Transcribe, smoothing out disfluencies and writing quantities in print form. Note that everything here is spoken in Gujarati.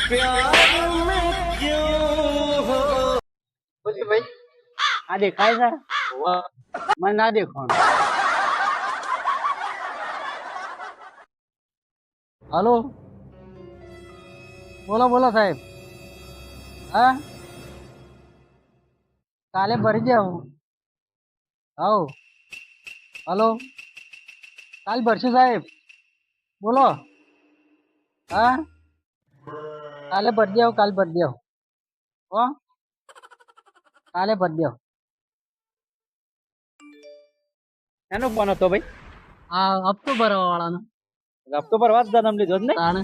પછી ભાઈ આ દેખાય છે મને ના દેખવાનું. હલો બોલો બોલો સાહેબ. હા કાલે ભરી જાવ. હવ હલો કાલ ભરશું સાહેબ. બોલો હા કાલે ભરી જાવ. કાલ ભરી જાવ હો કાલે ભરી જાવ. એનો ફોન હતો ભાઈ? હા હપ્તો ભરવા વાળાનો. હપ્તો પર વાત જન્મ લીધો જ ને. તાણે